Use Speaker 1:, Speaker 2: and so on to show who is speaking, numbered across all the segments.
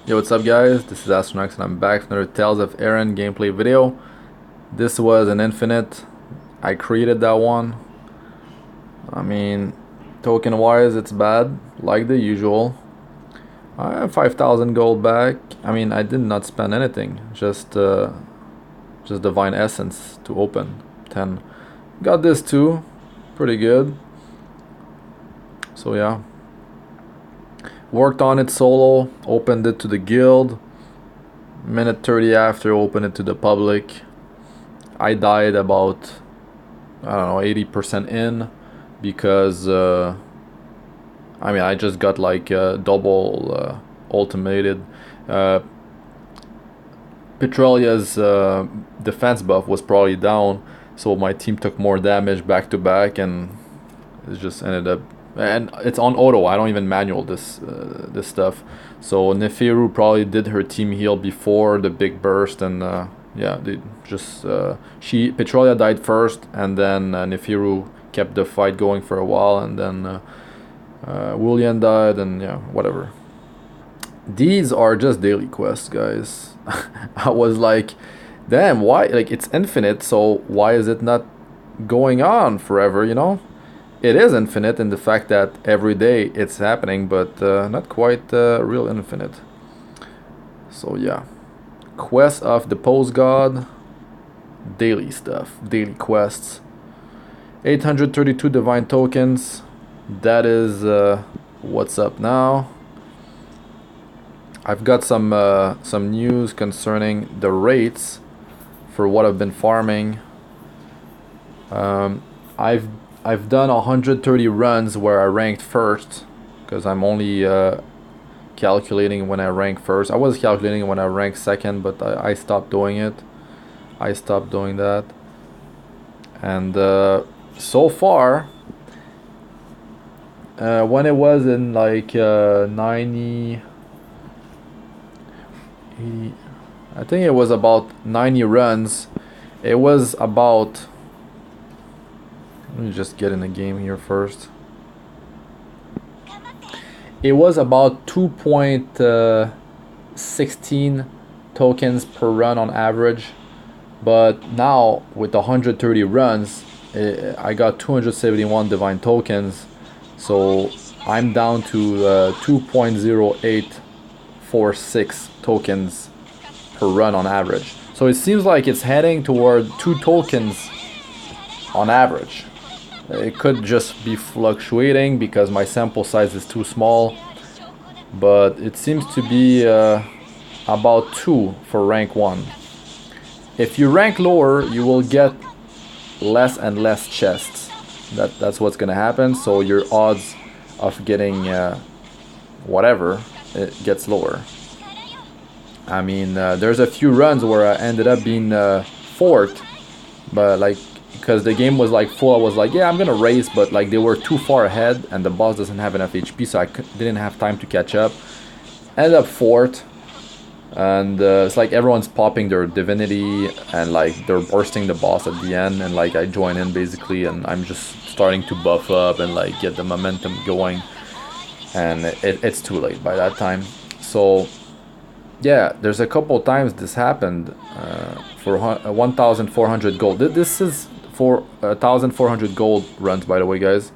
Speaker 1: Yo, what's up guys? This is Astranox and I'm back with another Tales of Erin gameplay video. This was an infinite. I created that one. I mean, token wise it's bad, like the usual. I have 5,000 gold back. I mean, I did not spend anything, just divine essence to open 10. Got this too, pretty good. So yeah. Worked on it solo, opened it to the guild. Minute 30 after, opened it to the public. I died about, I don't know, 80% in because I mean, I just got like double ultimated. Petralia's defense buff was probably down, so my team took more damage back to back, and it just ended up. And it's on auto. I don't even manual this stuff. So Nefeeru probably did her team heal before the big burst, and yeah, they just Petralia died first, and then Nefeeru kept the fight going for a while, and then Lian died, and yeah, whatever. These are just daily quests, guys. I was like, damn, why? Like, it's infinite, so why is it not going on forever, you know? It is infinite in the fact that every day it's happening, but not quite real infinite. So yeah, quest of the post god, daily stuff, daily quests. 832 divine tokens. That is what's up now. I've got some news concerning the rates for what I've been farming. I've done 130 runs where I ranked first, because I'm only calculating when I rank first. I was calculating when I ranked second, but I stopped doing it. I stopped doing that. And so far, when it was in like 90, 80, I think it was about 90 runs, it was about, let me just get in the game here first. It was about 2.16 tokens per run on average, but now with 130 runs, I got 271 divine tokens, so I'm down to 2.0846 tokens per run on average. So it seems like it's heading toward 2 tokens on average. It could just be fluctuating because my sample size is too small, but it seems to be about 2 for rank 1. If you rank lower, you will get less and less chests. That's what's gonna happen, so your odds of getting whatever, it gets lower. I mean, there's a few runs where I ended up being 4th, but like, because the game was like full, I was like, yeah, I'm gonna race, but like they were too far ahead and the boss doesn't have enough HP, so I didn't have time to catch up. Ended up 4th, and it's like everyone's popping their divinity and like they're bursting the boss at the end, and like I join in basically, and I'm just starting to buff up and like get the momentum going, and it's too late by that time. So yeah, there's a couple times this happened for 1,400 gold. This is for 1,400 gold runs, by the way, guys.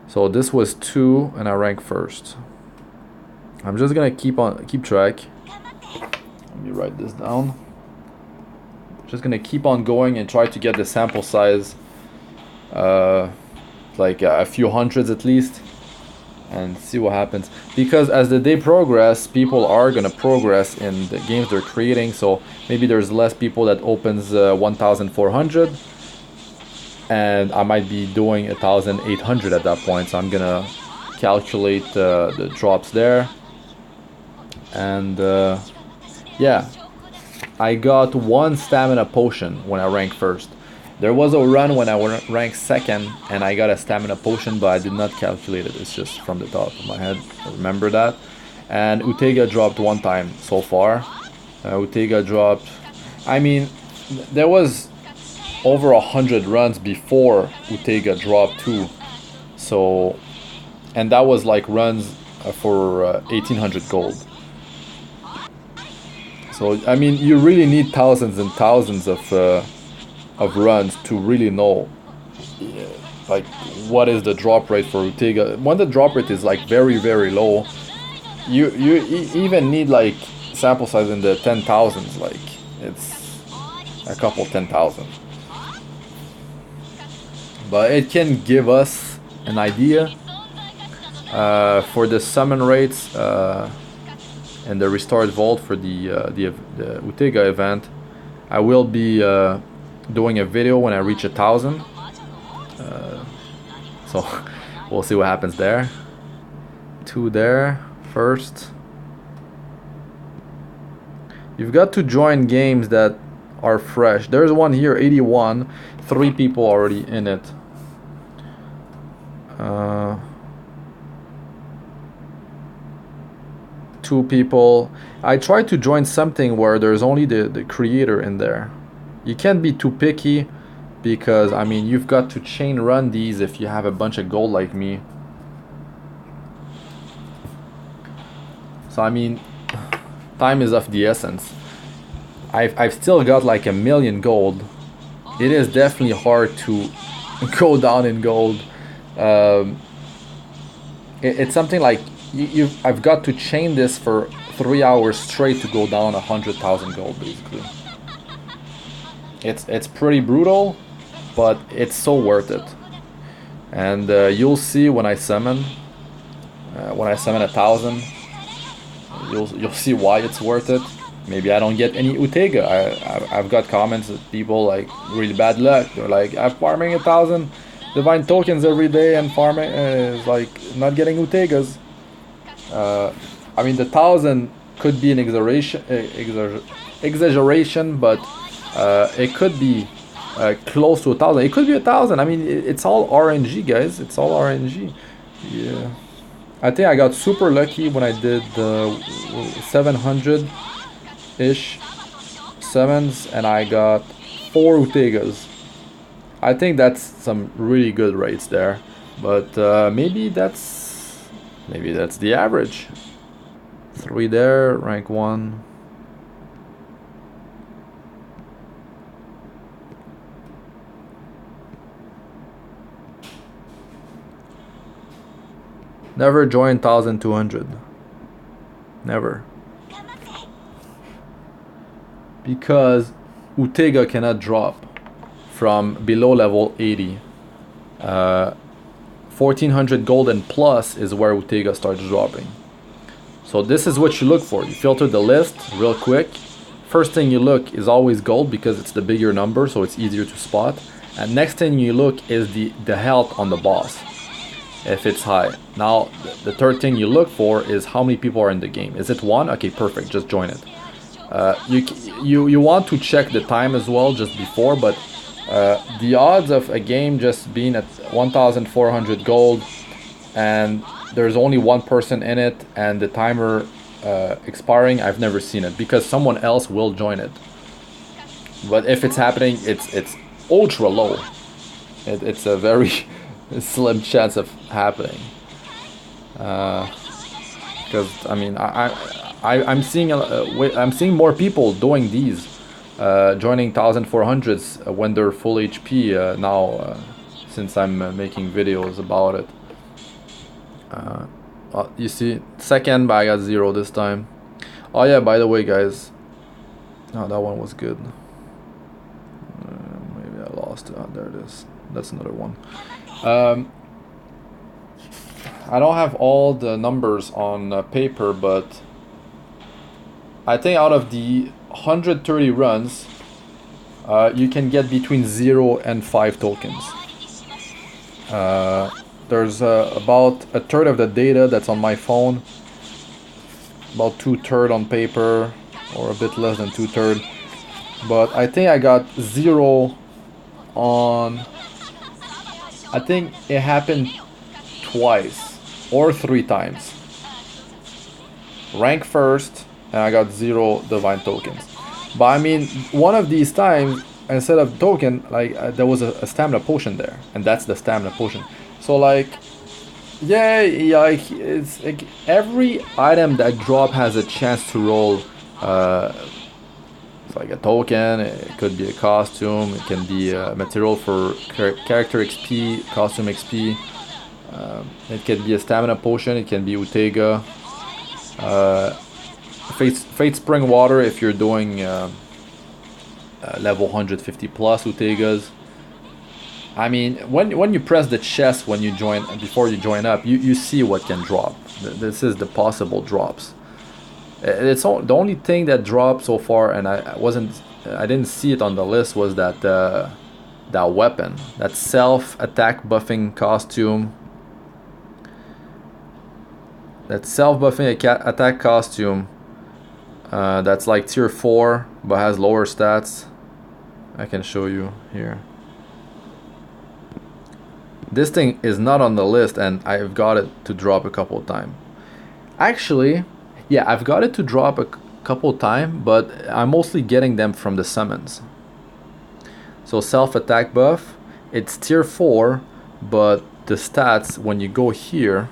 Speaker 1: So this was 2, and I ranked first. I'm just gonna keep track. Let me write this down. Just gonna keep on going and try to get the sample size, like a few hundreds at least, and see what happens, because as the day progress, people are gonna progress in the games they're creating, so maybe there's less people that opens 1,400, and I might be doing 1,800 at that point, so I'm gonna calculate the drops there. And yeah, I got 1 stamina potion when I ranked first. There was a run when I ranked second and I got a stamina potion, but I did not calculate it. It's just from the top of my head. I remember that. And Utega dropped 1 time so far. Utega dropped, I mean, there was over 100 runs before Utega dropped too. So, and that was like runs for 1,800 gold. So I mean, you really need thousands and thousands of runs to really know, like, what is the drop rate for Utega. When the drop rate is like very low, you even need like sample size in the 10,000s. Like, it's a couple 10,000, but it can give us an idea for the summon rates and the restored vault for the Utega event. I will be doing a video when I reach 1,000. So we'll see what happens there. 2 there first. You've got to join games that are fresh. There's one here, 81. 3 people already in it. 2 people. I tried to join something where there's only the creator in there. You can't be too picky, because I mean, you've got to chain run these if you have a bunch of gold like me. So I mean, time is of the essence. I've still got like 1,000,000 gold. It is definitely hard to go down in gold. It's something like I've got to chain this for 3 hours straight to go down 100,000 gold, basically. It's pretty brutal, but it's so worth it. And you'll see when I summon 1,000, you'll see why it's worth it. Maybe I don't get any Utega. I've got comments that people like, really bad luck. They're like, I'm farming 1,000 divine tokens every day and farming is like not getting Utegas. I mean, the 1,000 could be an exaggeration, but it could be close to 1,000. It could be 1,000. I mean, it's all RNG, guys. It's all RNG. Yeah. I think I got super lucky when I did the 700-ish summons, and I got 4 Utegas. I think that's some really good rates there, but maybe that's the average. 3 there, rank 1. Never join 1,200. Never. Because Utega cannot drop from below level 80. 1,400 gold and plus is where Utega starts dropping. So this is what you look for. You filter the list real quick. First thing you look is always gold, because it's the bigger number, so it's easier to spot. And next thing you look is the health on the boss, if it's high. Now the third thing you look for is how many people are in the game. Is it 1? Okay, perfect, just join it. You want to check the time as well just before, but the odds of a game just being at 1,400 gold and there's only 1 person in it and the timer expiring, I've never seen it, because someone else will join it. But if it's happening, it's ultra low. It's a very slim chance of happening. Because I mean, I'm seeing more people doing these, joining 1,400s when they're full HP now, since I'm making videos about it. You see, second, but I got 0 this time. Oh yeah, by the way, guys. Oh, that one was good. Maybe I lost it. Oh, there it is. That's another one. I don't have all the numbers on paper, but I think out of the 130 runs, you can get between 0 and 5 tokens. There's about 1/3 of the data that's on my phone, about 2/3 on paper, or a bit less than 2/3. But I think I got 0 on, I think it happened twice or 3 times. Rank first, and I got 0 divine tokens. But I mean, one of these times, instead of token, like there was a stamina potion there, and that's the stamina potion. So like, yeah, like it's like every item that drop has a chance to roll It's like a token, it could be a costume, it can be a material for character XP, costume XP. It can be a stamina potion, it can be Utega. Fate Spring Water if you're doing level 150 plus Utegas. I mean, when you press the chest when you join, before you join up, you see what can drop. This is the possible drops. It's the only thing that dropped so far, and I didn't see it on the list, was that that weapon, that self attack buffing costume. That self buffing attack costume. That's like tier 4, but has lower stats. I can show you here. This thing is not on the list, and I've got it to drop a couple of times. Actually, yeah, I've got it to drop a couple of times, but I'm mostly getting them from the summons. So self-attack buff, it's tier 4, but the stats, when you go here,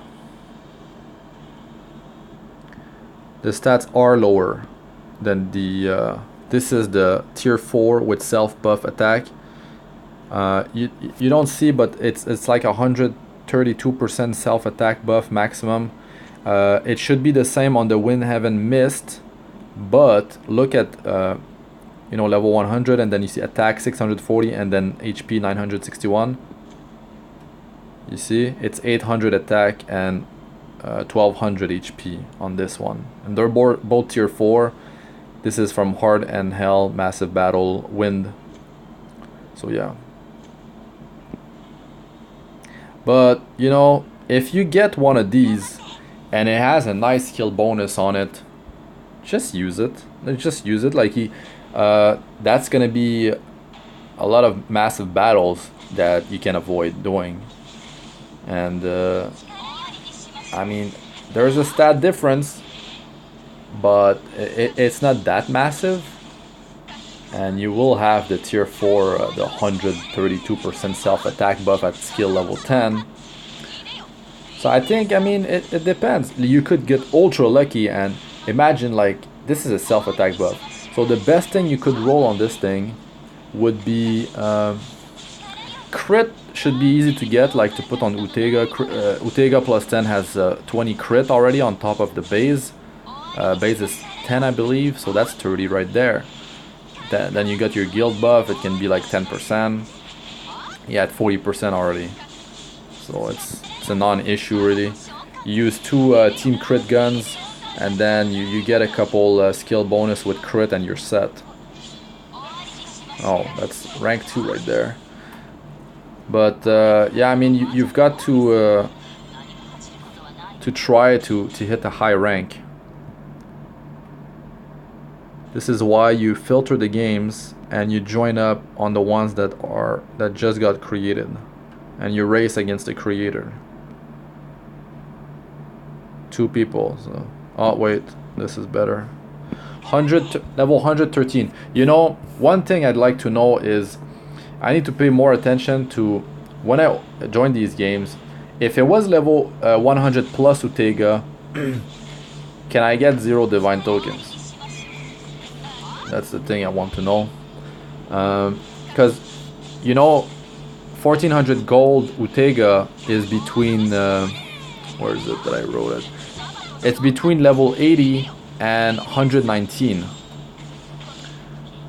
Speaker 1: the stats are lower than the... this is the tier 4 with self-buff attack. You don't see, but it's like 132% self-attack buff maximum. It should be the same on the Windhaven Mist, but look at you know, level 100, and then you see attack 640 and then HP 961. You see, it's 800 attack and 1200 HP on this one, and they're both tier 4. This is from Hard and Hell Massive Battle Wind. So yeah. But, you know, if you get one of these and it has a nice skill bonus on it, just use it. Just use it. Like that's gonna be a lot of massive battles that you can avoid doing. And I mean, there's a stat difference, but it's not that massive. And you will have the tier 4, the 132% self-attack buff at skill level 10. So I think, I mean, it depends. You could get ultra lucky, and imagine, like, this is a self-attack buff. So the best thing you could roll on this thing would be... crit should be easy to get, like to put on Utega. Utega plus 10 has 20 crit already on top of the base. Base is 10, I believe, so that's 30 right there. Then you got your guild buff, it can be like 10%. Yeah, at 40% already. So it's a non-issue really. You use 2 team crit guns, and then you get a couple skill bonus with crit and you're set. Oh, that's rank 2 right there. But yeah, I mean, you've got to try to hit a high rank. This is why you filter the games and you join up on the ones that just got created, and you race against the creator. 2 people. So, oh wait, this is better. Level 113. You know, one thing I'd like to know is I need to pay more attention to when I join these games. If it was level 100 plus Utega, can I get 0 divine tokens? That's the thing I want to know. Because, you know, 1400 gold Utega is between... where is it that I wrote it? It's between level 80 and 119.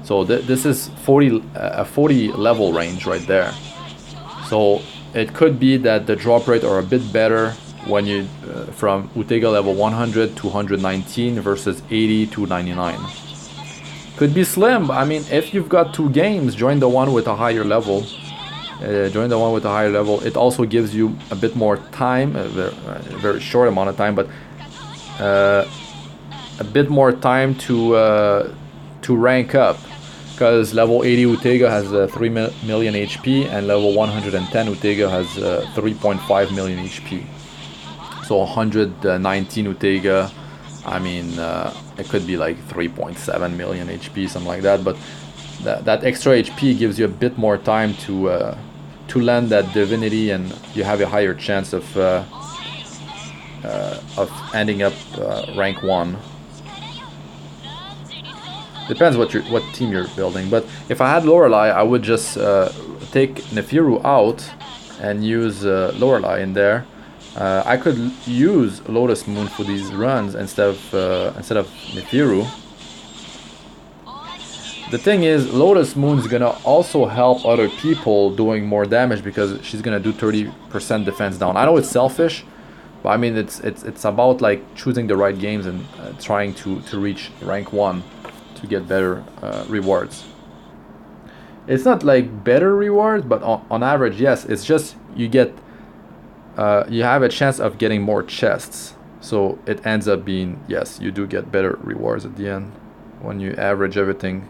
Speaker 1: So this is a 40 level range right there. So it could be that the drop rate are a bit better when you from Utega level 100 to 119 versus 80 to 99. Could be slim. I mean, if you've got 2 games, join the one with a higher level. It also gives you a bit more time, a very short amount of time, but a bit more time to rank up. Because level 80 Utega has 3 million HP, and level 110 Utega has 3.5 million HP. So 119 Utega, I mean, it could be like 3.7 million HP, something like that. But that extra HP gives you a bit more time to land that divinity, and you have a higher chance of ending up rank 1. Depends what team you're building. But if I had Lorelei, I would just take Nefeeru out and use Lorelei in there. I could use Lotus Moon for these runs instead of Nefeeru. The thing is, Lotus Moon is gonna also help other people doing more damage because she's gonna do 30% defense down. I know it's selfish, but I mean it's about like choosing the right games and trying to reach rank 1 to get better rewards. It's not like better rewards, but on average, yes. It's just you get you have a chance of getting more chests, so it ends up being, yes, you do get better rewards at the end when you average everything.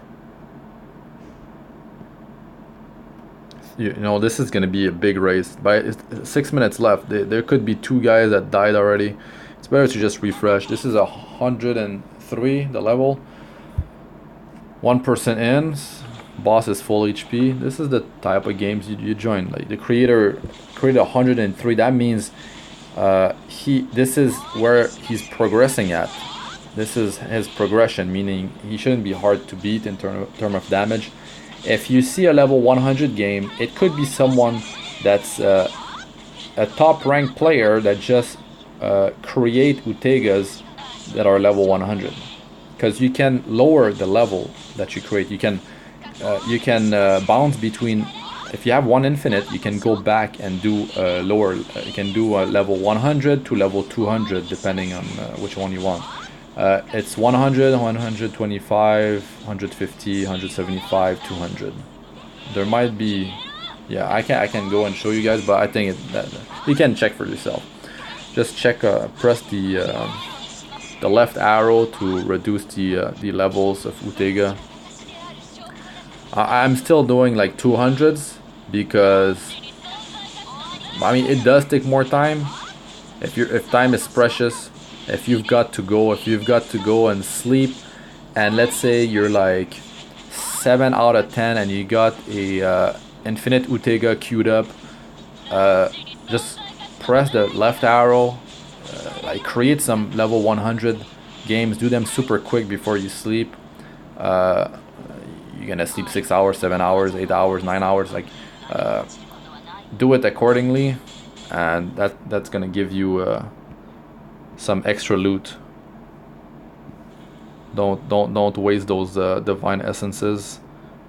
Speaker 1: You know, this is gonna be a big race. By 6 minutes left, there could be 2 guys that died already. It's better to just refresh. This is 103, the level. 1% in. Boss is full HP. This is the type of games you join. Like the creator created 103. That means this is where he's progressing at. This is his progression, meaning he shouldn't be hard to beat in term of damage. If you see a level 100 game, it could be someone that's a top ranked player that just create Utegas that are level 100. Because you can lower the level that you create. You can bounce between. If you have one infinite, you can go back and do lower. You can do level 100 to level 200 depending on which one you want. It's 100, 125, 150, 175, 200. There might be, yeah, I can go and show you guys, but I think that you can check for yourself. Just check, press the left arrow to reduce the levels of Utega. I'm still doing like 200s because I mean it does take more time. If time is precious. If you've got to go and sleep, and let's say you're like 7 out of 10 and you got a infinite Utega queued up, just press the left arrow, like create some level 100 games, do them super quick before you sleep. You're gonna sleep 6 hours, 7 hours, 8 hours, 9 hours, like do it accordingly, and that's gonna give you some extra loot. Don't waste those divine essences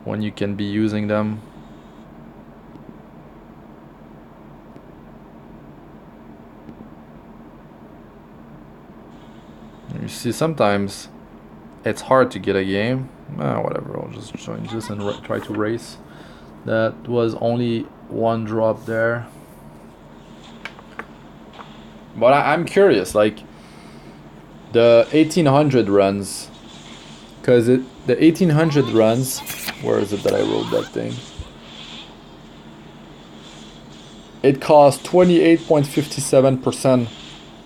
Speaker 1: when you can be using them. You see, sometimes it's hard to get a game. Whatever, I'll just join this and try to race. That was only 1 drop there. But I'm curious, like the 1800 runs, because the 1800 runs, where is it that I wrote that thing? It costs 28.57%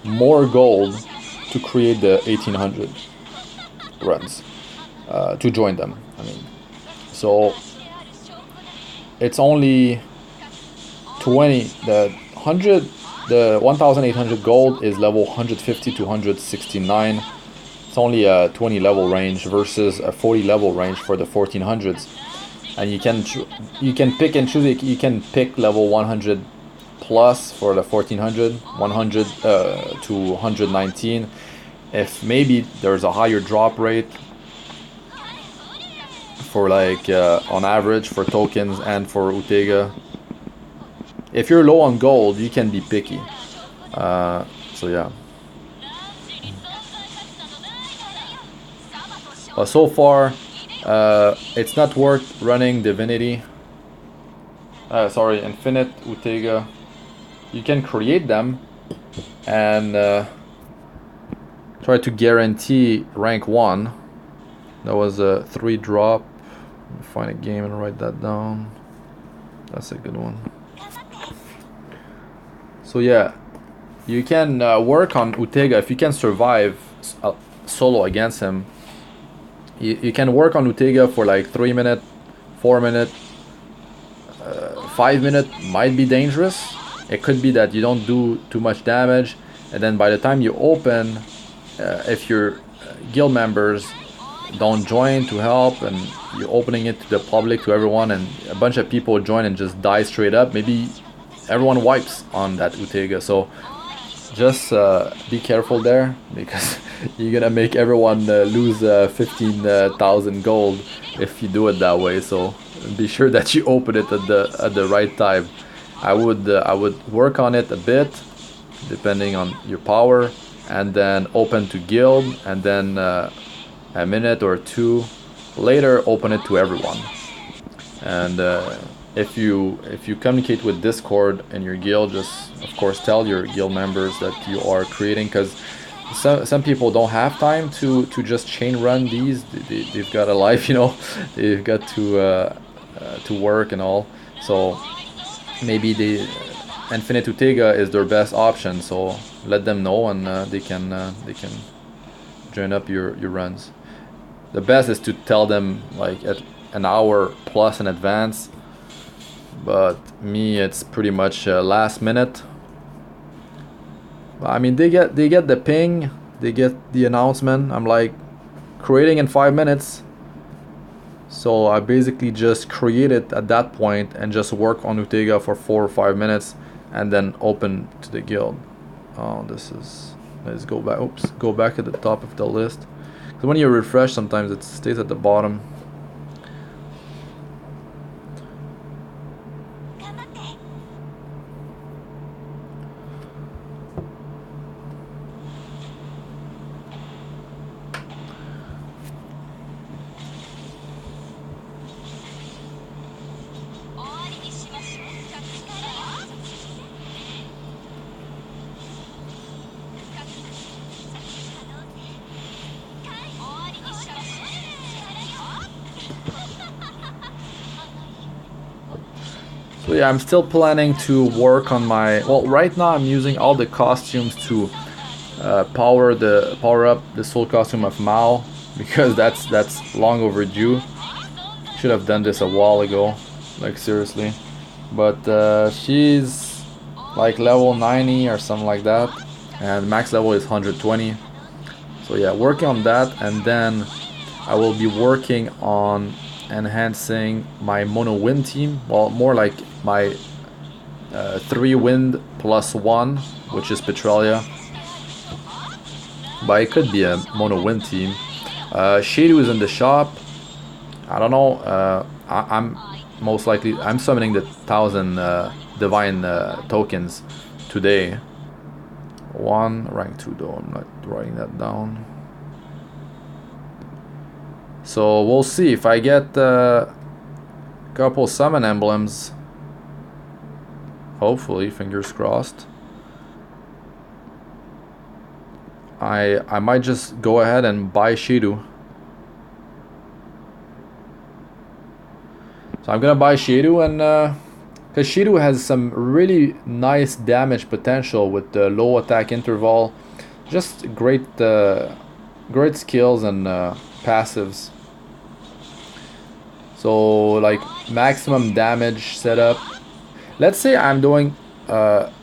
Speaker 1: more gold to create the 1800 runs, to join them. I mean, so it's only 20, the 1800 gold is level 150 to 169. It's only a 20 level range versus a 40 level range for the 1400s. And you can pick and choose it. You can pick level 100 plus for the 1400, 100 to 119. If maybe there's a higher drop rate for like on average for tokens and for Utega. If you're low on gold, you can be picky. So yeah. But so far, it's not worth running Divinity. Infinite Utega. You can create them and try to guarantee rank 1. That was a 3 drop. Find a game and write that down. That's a good one. So yeah, you can work on Utega if you can survive solo against him. You can work on Utega for like 3 minutes, 4 minutes, 5 minutes might be dangerous. It could be that you don't do too much damage, and then by the time you open, if your guild members don't join to help, and you're opening it to the public, to everyone, and a bunch of people join and just die straight up, maybe everyone wipes on that Utega. So just be careful there, because you're gonna make everyone lose 15,000 gold if you do it that way. So be sure that you open it at the right time. I would work on it a bit, depending on your power, and then open to guild, and then a minute or two later open it to everyone. And if you communicate with Discord in your guild, just of course tell your guild members that you are creating, because some people don't have time to just chain run these. They've got a life, you know, they've got to work and all. So maybe the Infinite Utega is their best option. So let them know, and they can join up your runs. The best is to tell them like at an hour plus in advance, but me, it's pretty much last minute. I mean, they get the ping, they get the announcement. I'm like, creating in 5 minutes, so I basically just create it at that point and just work on Utega for 4 or 5 minutes, and then open to the guild. Oh, this is, let's go back. Oops, go back at the top of the list. So when you refresh, sometimes it stays at the bottom. So yeah, I'm still planning to work on my, well, right now I'm using all the costumes to power up the soul costume of Mao, because that's long overdue. Should have done this a while ago, like seriously. But she's like level 90 or something like that, and max level is 120. So yeah, working on that, and then I will be working on enhancing my mono wind team. Well, more like my 3 wind plus 1, which is Petralia, but it could be a mono wind team. Shadu is in the shop. I don't know. I'm most likely, I'm summoning the 1000 divine tokens today. 1 rank 2 though, I'm not writing that down. So we'll see if I get a couple summon emblems. Hopefully, fingers crossed. I might just go ahead and buy Shadu. So I'm gonna buy Shadu, and because Shadu has some really nice damage potential with the low attack interval, just great great skills and passives. So like maximum damage setup. Let's say I'm doing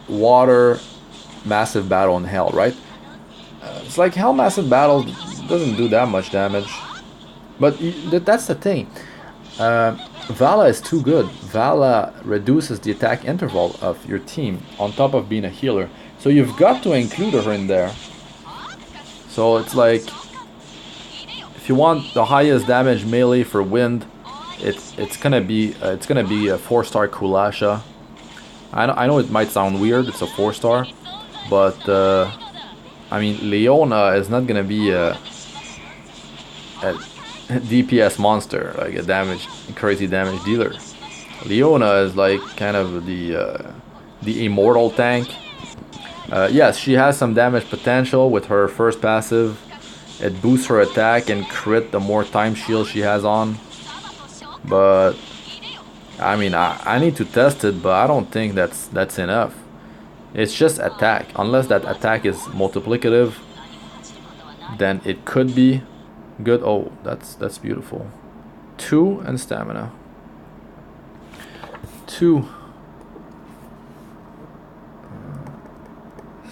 Speaker 1: water massive battle in Hell, right? It's like Hell massive battle doesn't do that much damage, but that's the thing. Vala is too good. Vala reduces the attack interval of your team on top of being a healer, so you've got to include her in there. So it's like, if you want the highest damage melee for wind, it's gonna be a 4-star Kulasha. I know it might sound weird, it's a 4-star, but I mean, Leona is not gonna be a DPS monster, like a crazy damage dealer. Leona is like kind of the immortal tank. Yes, she has some damage potential with her first passive. It boosts her attack and crit the more time shield she has on. But I mean, I need to test it, but I don't think that's enough. It's just attack. Unless that attack is multiplicative, then it could be good. Oh, that's beautiful. 2 and stamina. 2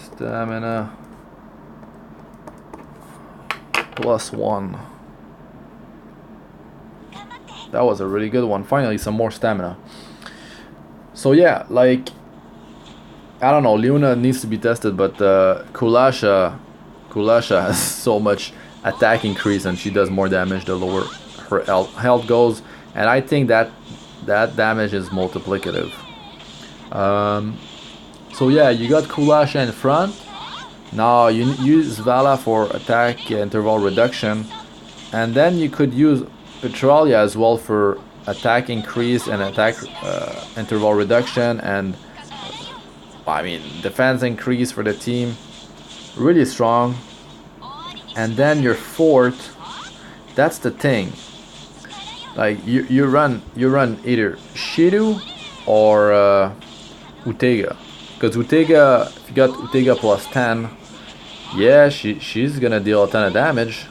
Speaker 1: stamina plus 1. That was a really good one. Finally, some more stamina. So yeah, like, I don't know, Leona needs to be tested, but Kulasha has so much attack increase and she does more damage the lower her health goes, and I think that damage is multiplicative. So yeah, you got Kulasha in front. Now you use Vala for attack interval reduction, and then you could use Petralia as well for attack increase and attack interval reduction, and I mean defense increase for the team. Really strong. And then your fourth, that's the thing. Like you run either Shiru or Utega. Because Utega, if you got Utega plus 10, yeah, she's gonna deal a ton of damage.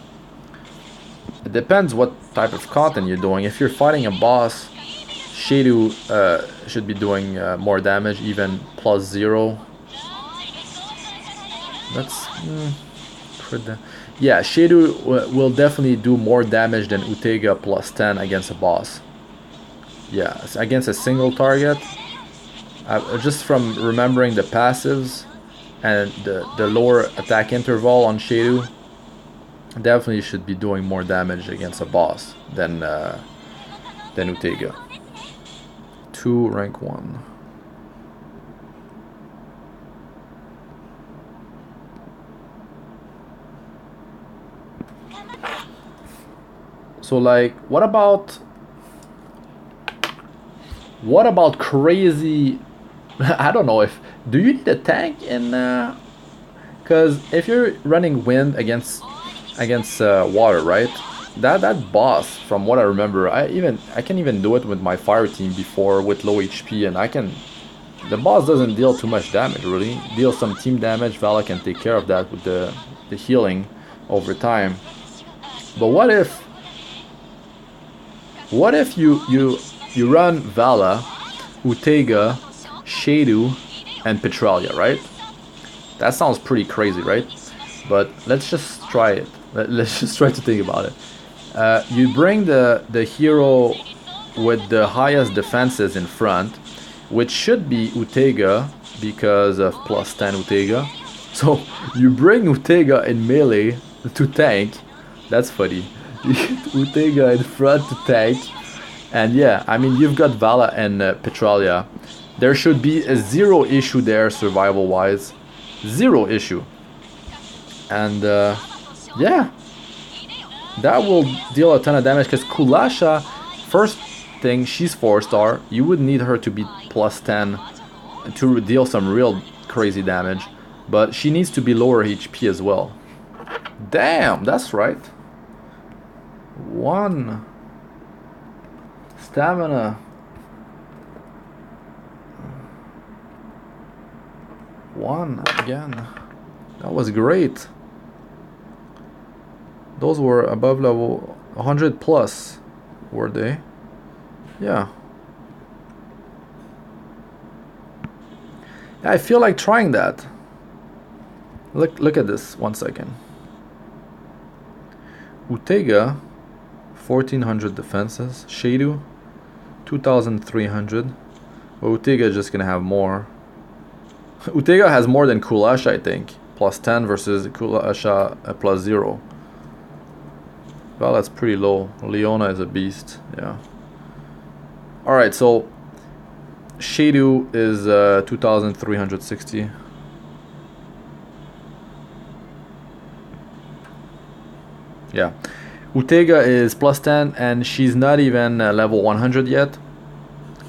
Speaker 1: It depends what type of content you're doing. If you're fighting a boss, Shiru should be doing more damage, even plus 0. That's yeah, Shiru will definitely do more damage than Utega plus 10 against a boss. Yeah, against a single target. Just from remembering the passives and the lower attack interval on Shiru, definitely should be doing more damage against a boss than Utega. 2 rank 1. So like, what about crazy? I don't know, if do you need a tank in because if you're running wind against water, right? That boss, from what I remember, I can even do it with my fire team before with low HP, and the boss doesn't deal too much damage really. Deals some team damage. Vala can take care of that with the healing over time. But what if you run Vala, Utega, Shiru, and Petralia, right? That sounds pretty crazy, right? But let's just try it. Let's just try to think about it. You bring the hero with the highest defenses in front, which should be Utega because of plus 10 Utega. So you bring Utega in melee to tank. That's funny. Utega in front to tank. And yeah, I mean, you've got Vala and Petralia. There should be a 0 issue there survival wise. 0 issue. And yeah, that will deal a ton of damage, because Kulasha, first thing, she's 4-star. You would need her to be plus 10 to deal some real crazy damage, but she needs to be lower HP as well. Damn, that's right. 1 stamina. 1 again. That was great. Those were above level 100 plus, were they? Yeah. I feel like trying that. Look at this. 1 second. Utega, 1400 defenses. Shiru, 2300. Well, Utega is just gonna have more. Utega has more than Kulasha, I think. Plus 10 versus Kulasha plus 0. Well, that's pretty low. Leona is a beast. Yeah. Alright, so Shiru is 2360. Yeah. Utega is plus 10 and she's not even level 100 yet.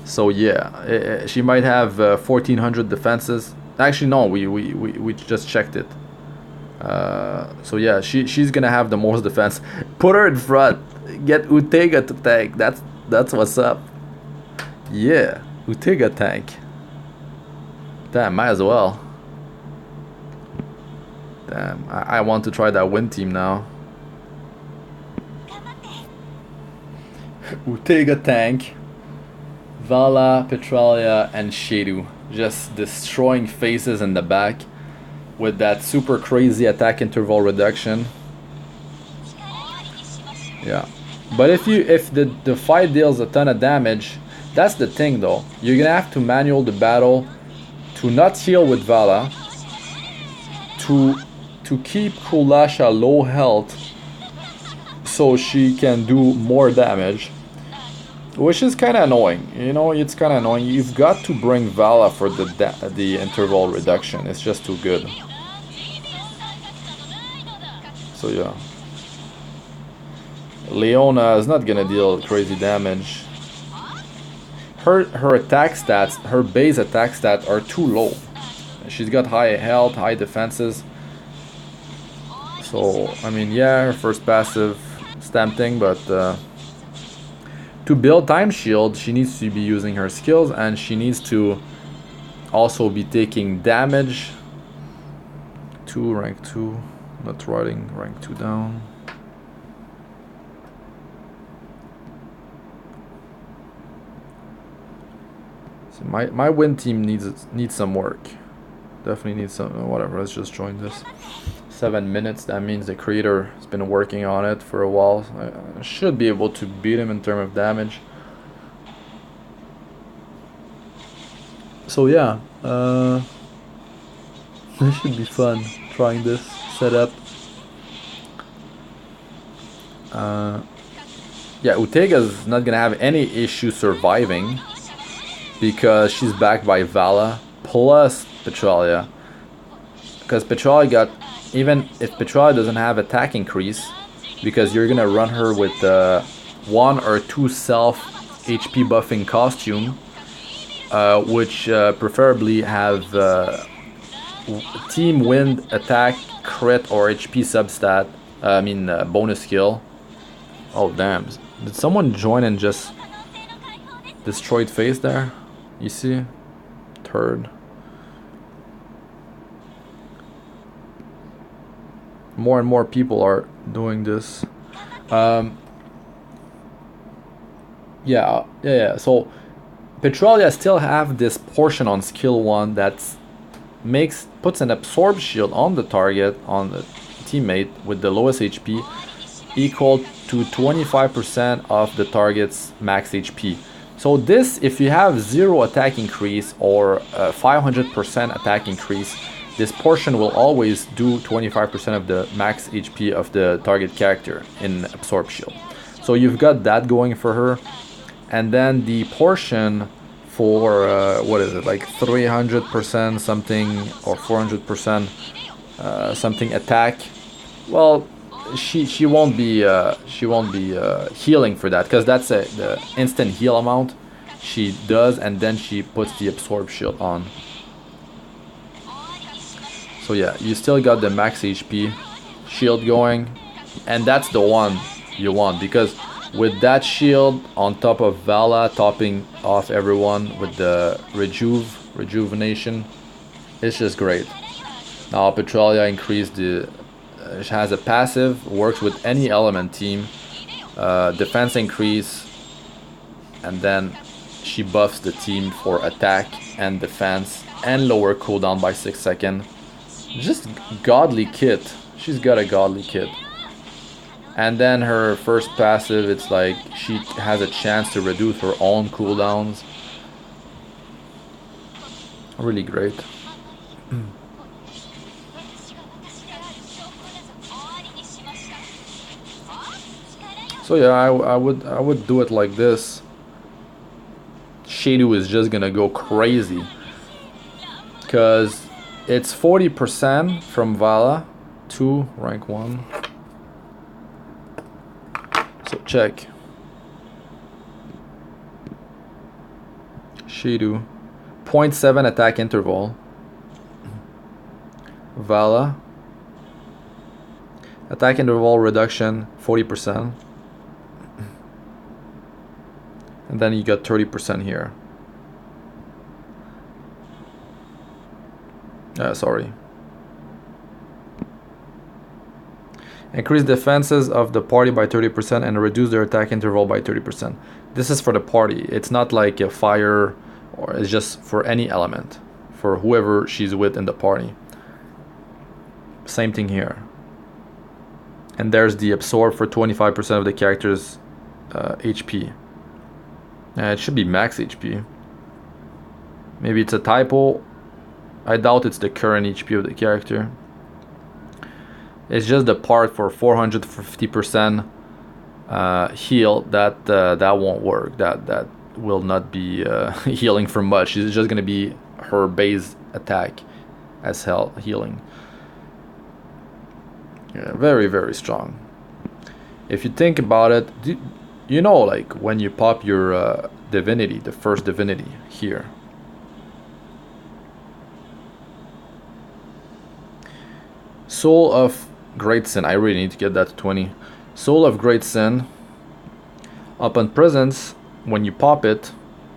Speaker 1: So yeah, she might have 1400 defenses. Actually no, we just checked it. So yeah, she's gonna have the most defense. Put her in front. Get Utega to tank. That's what's up. Yeah, Utega tank. Damn, might as well. Damn, I want to try that wind team now. Utega tank, Vala, Petralia, and Shiru just destroying faces in the back with that super crazy attack interval reduction. Yeah, But if the fight deals a ton of damage, that's the thing though. You're gonna have to manual the battle to not heal with Vala, to keep Kulasha low health so she can do more damage, which is kind of annoying. You know, it's kind of annoying. You've got to bring Vala for the interval reduction. It's just too good. So yeah, Leona is not gonna deal crazy damage. Her attack stats, her base attack stats are too low. She's got high health, high defenses. So I mean, yeah, her first passive is tempting, but to build Time Shield, she needs to be using her skills, and she needs to also be taking damage. Rank 2, not writing rank 2 down. So my win team needs some work. Definitely needs some. Whatever. Let's just join this. 7 minutes. That means the creator has been working on it for a while. I should be able to beat him in terms of damage. So yeah, this should be fun trying this setup. Yeah, Utega's not gonna have any issue surviving because she's backed by Vala plus Petralia. Because Petralia got, even if Petralia doesn't have attack increase, because you're gonna run her with 1 or 2 self HP buffing costume, which preferably have team wind attack crit or HP substat. Bonus skill. Oh damn! Did someone join and just destroyed face there? You see, turd. More and more people are doing this. Yeah. So Petralia still have this portion on skill 1 that puts an absorb shield on the target, on the teammate with the lowest HP, equal to 25% of the target's max HP. So this, if you have 0 attack increase or 500% attack increase, this portion will always do 25% of the max HP of the target character in absorb shield. So you've got that going for her. And then the portion for what is it, like 300% something or 400% something attack. Well, she won't be healing for that, because that's the instant heal amount she does, and then she puts the absorb shield on. So yeah, you still got the max HP shield going, and that's the one you want, because with that shield on top of Vala topping off everyone with the rejuvenation, it's just great. Now Petralia increased she has a passive, works with any element team, defense increase, and then she buffs the team for attack and defense and lower cooldown by 6 seconds. Just godly kit. She's got a godly kit. And then her first passive, it's like she has a chance to reduce her own cooldowns. Really great. So yeah, I would do it like this. HowTo is just gonna go crazy, because it's 40% from Vala to rank 1. So check. HowTo, 0.7 attack interval. Vala, attack interval reduction 40%. And then you got 30% here. Sorry. Increase defenses of the party by 30% and reduce their attack interval by 30%. This is for the party. It's not like a fire, or it's just for any element, for whoever she's with in the party. Same thing here. And there's the absorb for 25% of the character's HP. It should be max HP. Maybe it's a typo. I doubt it's the current HP of the character. It's just the part for 450% heal that won't work. That will not be healing for much. It's just gonna be her base attack as hell healing. Yeah, very, very strong. If you think about it, you know, like when you pop your divinity, the first divinity here. Soul of Great Sin. I really need to get that to 20. Soul of Great Sin. Upon presence, when you pop it,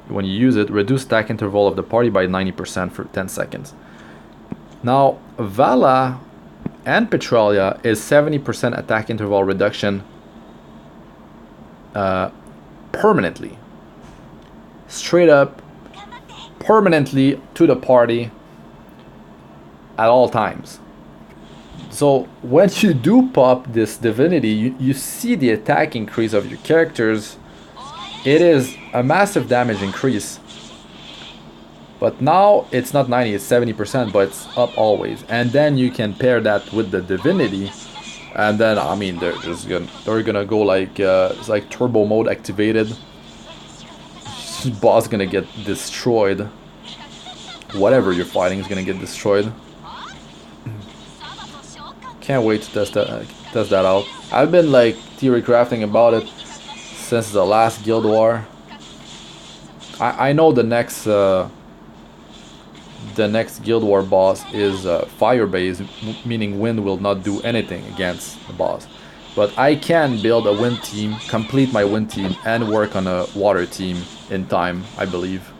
Speaker 1: when you use it, reduce attack interval of the party by 90% for 10 seconds. Now, Vala and Petralia is 70% attack interval reduction permanently. Straight up, permanently to the party at all times. So when you do pop this divinity, you see the attack increase of your characters. It is a massive damage increase. But now it's not 90, it's 70%, but it's up always. And then you can pair that with the divinity. And then, I mean, they're gonna go like, it's like turbo mode activated. Boss gonna get destroyed. Whatever you're fighting is gonna get destroyed. Can't wait to test that out. I've been like theory crafting about it since the last Guild War. I know the next Guild War boss is fire based, meaning wind will not do anything against the boss. But I can build a wind team, complete my wind team, and work on a water team in time, I believe.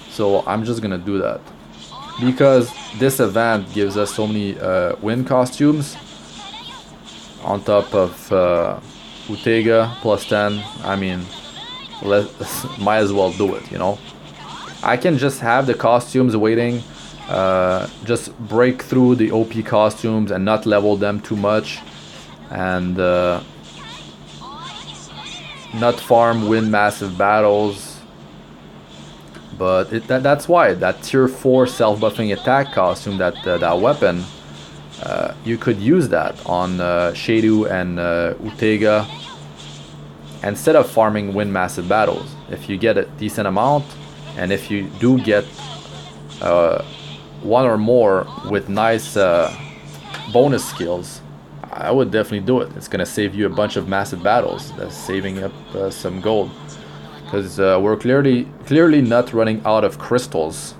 Speaker 1: So I'm just gonna do that. Because this event gives us so many wind costumes on top of Utega plus 10. I mean, might as well do it, you know. I can just have the costumes waiting, just break through the OP costumes and not level them too much, and not farm win massive battles. But that's why that tier 4 self-buffing attack costume, that weapon, you could use that on Shadu and Utega instead of farming win massive battles. If you get a decent amount, and if you do get one or more with nice bonus skills, I would definitely do it. It's gonna save you a bunch of massive battles. That's saving up some gold. Because we're clearly not running out of crystals.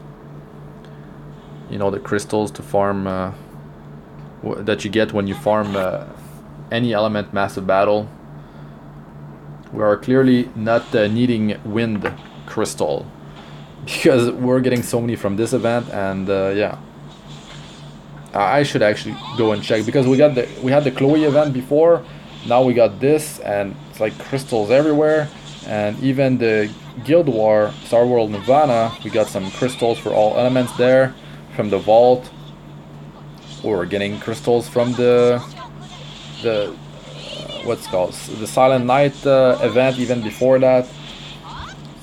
Speaker 1: You know, the crystals to farm that you get when you farm any element massive battle. We are clearly not needing wind crystal because we're getting so many from this event, and yeah, I should actually go and check, because we had the Chloe event before. Now we got this, and it's like crystals everywhere. And even the Guild War Star World Nirvana, we got some crystals for all elements there from the vault. We're getting crystals from the what's it called, the Silent Night event even before that.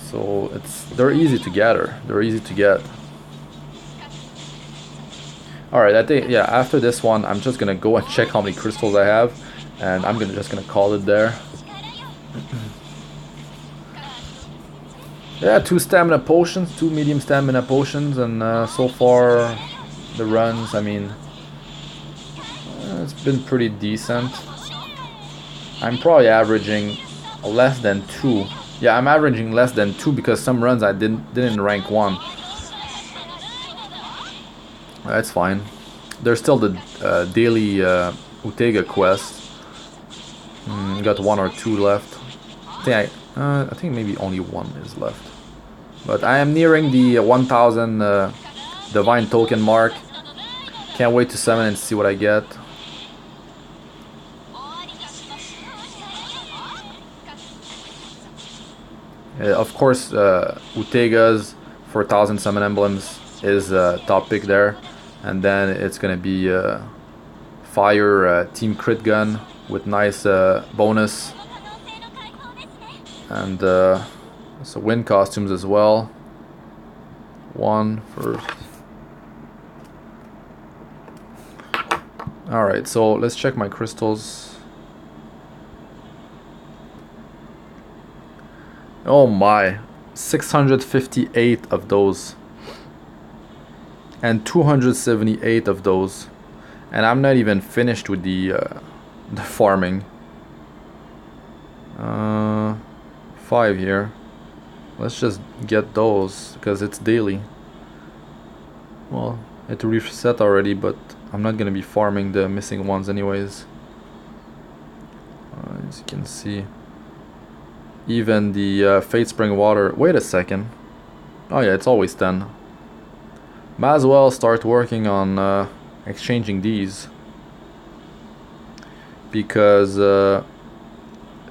Speaker 1: So they're easy to gather. They're easy to get. All right, I think, yeah, after this one, I'm just gonna go and check how many crystals I have, and I'm just gonna call it there. Yeah, 2 stamina potions, 2 medium stamina potions, and so far the runs, I mean, it's been pretty decent. I'm probably averaging less than 2. Yeah, I'm averaging less than 2 because some runs I didn't rank 1. That's fine. There's still the daily Utega quest. Got 1 or 2 left. I think maybe only 1 is left. But I am nearing the 1000 divine token mark. Can't wait to summon and see what I get. Of course, Utega's 4000 summon emblems is top pick there. And then it's gonna be fire team crit gun with nice bonus. And so wind costumes as well. One first. Alright, so let's check my crystals. Oh my, 658 of those. And 278 of those. And I'm not even finished with the farming. 5 here. Let's just get those because it's daily. Well, it reset already, but I'm not gonna be farming the missing ones anyways. As you can see, even the Fate Spring Water. Wait a second. Oh yeah, it's always 10. Might as well start working on exchanging these, because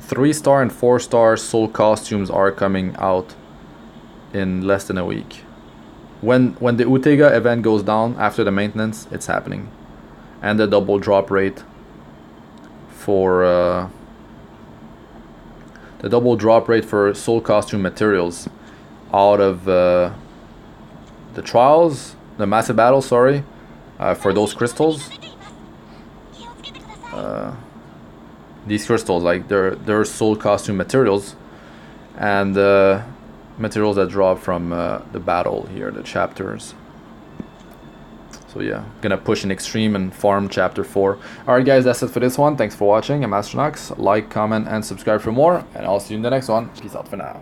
Speaker 1: 3-star and 4-star soul costumes are coming out in less than a week. When the Utega event goes down after the maintenance, it's happening. And the double drop rate for soul costume materials out of the trials, the massive battle, sorry, for those crystals. These crystals, like they're soul costume materials, and materials that drop from the battle here, the chapters. So yeah, gonna push in extreme and farm chapter 4. Alright guys, that's it for this one. Thanks for watching. I'm Astranox. Like, comment, and subscribe for more, and I'll see you in the next one. Peace out for now.